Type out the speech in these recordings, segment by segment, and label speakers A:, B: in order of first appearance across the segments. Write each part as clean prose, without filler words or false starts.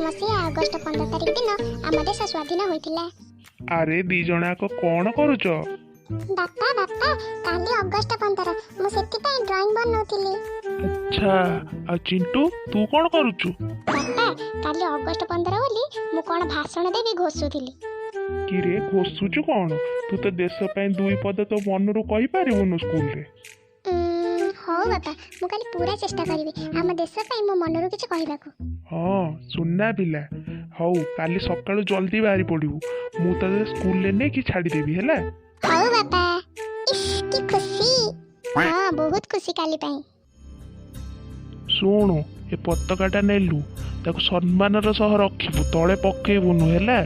A: मसीहा अगस्ट 15 तारिख दिन आम देश स्वाधीन होइतिला।
B: अरे दी जणाक कौन करुच?
A: बापा बापा काली अगस्ट 15 मु सेति पय ड्राइंग बनौतिली।
B: अच्छा आ चिंटू तू कौन करुचु?
A: बापा काली अगस्ट 15 बोली मु कोन भाषण देबी घोषुतिली।
B: कि रे घोषुचु कौन? तू तो देश पय दुई पद तो मनरू कहि पारिबनु स्कूल रे।
A: हो बापा मु काली पूरा चेष्टा करिवि आम देश पय मो मनरू किछ कहिबाकू।
B: हाँ सुनना पिला हौ काली सकाळु जल्दी बाहरी पड़िबू मु तते स्कूल ले ने कि छाड़ी देबी हैला।
A: हो बापा इस की खुशी। हां बहुत खुशी काली पय।
B: सुनु ए पताकाटा नेलु ताको सम्मानर सह रखिबू तळे पकेइबुनु हैला।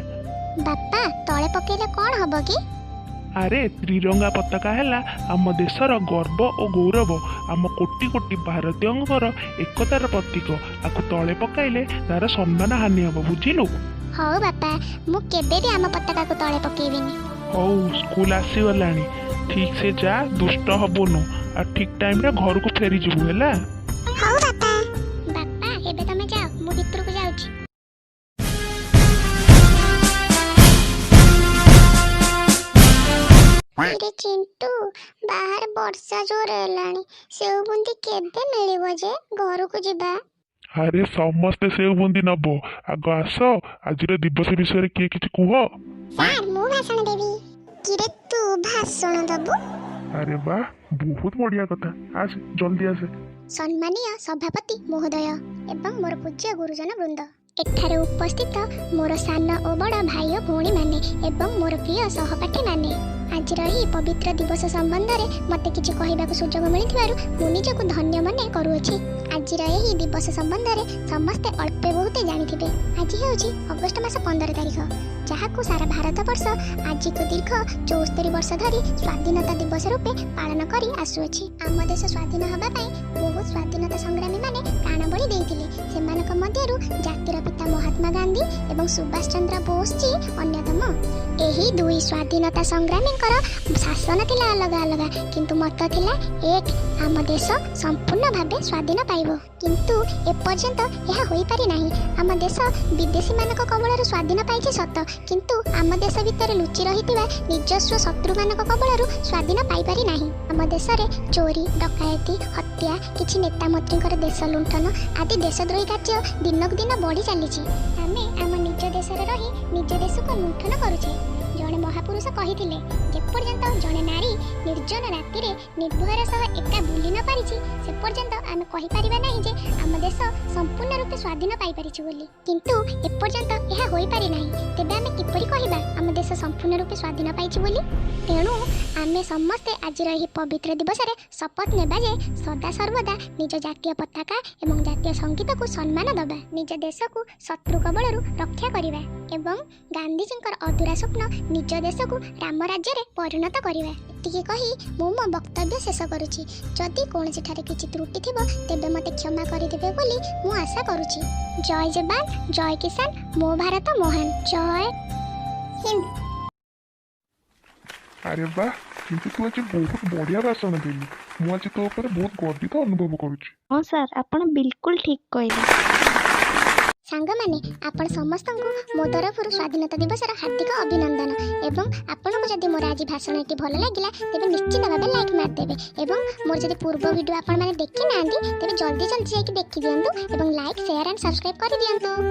A: बापा तळे पकेले कोन हबो की?
B: अरे त्रिरंगा पताका हैला आम देशर गर्व और गौरव आम कोटि कोटि भारतीयंकर एकतार प्रतीक आकु तळे पकाइले तार सम्मान हानि हबो बुझिलु।
A: हो बापा मु केबे भी आम पताका को तळे पकेइबिनी।
B: हौ स्कूल आसी गलानी ठीक से जा दुष्ट हबुनु आ ठीक टाइम रे घर को फेरी जिबु हैला।
A: हो बापा बापा एबे तमे जाओ मु भितर को जाउची। अरे चिंटू बाहर वर्षा जोर हेलानी सेव बुंदी केबे मिलिबो जे घर को जिबा।
B: अरे समस्ते सेव बुंदी नबो आग आस आज दिवस विषय किए किछि कुह।
A: यार मु भाषण देबी किरे तू भाषण दबु।
B: अरे वाह बहुत बढ़िया कथा आस जल्दी आसे।
A: सम्मानीय सभापति महोदय एवं मोर पूज्य गुरुजन वृंद एठारे उपस्थित मोर सान और बड़ भाई और भौणी माने एवं मोर प्रिय सहपाठी माने आज रही पवित्र दिवस संबंध में मते किछि कहिबाकू सुजोग मिलिथिबारु मु निजको धन्य मने करूछि। आज रही दिवस संबंध में समस्ते अल्पे बहुते जानिथिबे। आज हेउछि अगस्ट मास 15 तारिख जहाकू सारा भारत वर्ष आज को दीर्घ 74 वर्ष धरी स्वाधीनता दिवस रूपे पालन करी आसुछि। आम देश स्वाधीन हबा पई बहुत स्वाधीनता संग्रामी माने प्राण बलि देइथिले। सेमानक मध्यरु जातिर पिता महात्मा गांधी एवं सुभाष चंद्र बोस जी अन्यतम। एही दुई स्वाधीनता संग्रामी शासन थिला अलग अलग किंतु मत थिला एक आम देश संपूर्ण भावे स्वाधीन पाइबो किंतु एपर्यंत यह होई पारि नाही। आम देश विदेशी मानक कबळरू स्वाधीन पाइछि सत किंतु आम देश भितर लुचि रहितिबा निजस्व शत्रु मानक कबळरू स्वाधीन पाइ पारि नाही। आम देश रे चोरी डकायती हत्या किछि नेता मंत्रीकर देश लुंठन आदि देशद्रोही कार्य दिनक दिन बढ़ी चलीछि। आमे आम निज देश रे रही निज देश को लुंठन करूछे। जणे महापुरुष कहिथिले जेपर्यंत जणे नारी निर्जन राति रे निर्भयर सह एका बुली न पारिछि से पर्यंत आमे कहि परिबा नाही जे आम देश संपूर्ण रूपे स्वाधीन पाइ परिछि बोली किंतु एपर्यंत यह होई पारि नाही। तेबे आमे किपरि कहिबा आम देश संपूर्ण रूपे स्वाधीन पाइछि बोली? तेणु आमे समस्ते आज रही पवित्र दिवस रे शपथ नेबा जे सदा सर्वदा निज जातीय पताका एवं जातीय संगीत को सम्मान दबा निज देश को शत्रु कबळरू रक्षा करिबा एवं गांधीजींकर अधूरा स्वप्न निज देश को राम राज्य रे परिणत करिबा। एतिकी कही मु मो वक्तव्य शेष करूछि। जदि कोनोसी ठारे किछि त्रुटि थिबो तेबे मते क्षमा करि देबे बोली मु आशा करूछि। जय जवान जय किसान मो भारत महान जय हिंद।
B: अरे वाह किंतु तू आज बहुत बढ़िया भाषण देली मु आज तो ऊपर बहुत गर्वित अनुभव करूछि।
C: हां सर आपण बिल्कुल ठीक कहले।
A: सांग माने आपण समस्त को मो तरफ स्वाधीनता दिवस हार्दिक अभिनंदन एवं आपण को जदि मोर आज भाषण एटी भल लागिला तेबे निश्चित भाबे लाइक मार देबे एवं मोर जदि पूर्व वीडियो आपण माने देखि नांदी तेबे जल्दी जल्दी जाके देखि दियंतु एवं लाइक शेयर एंड सब्सक्राइब करि दियंतु।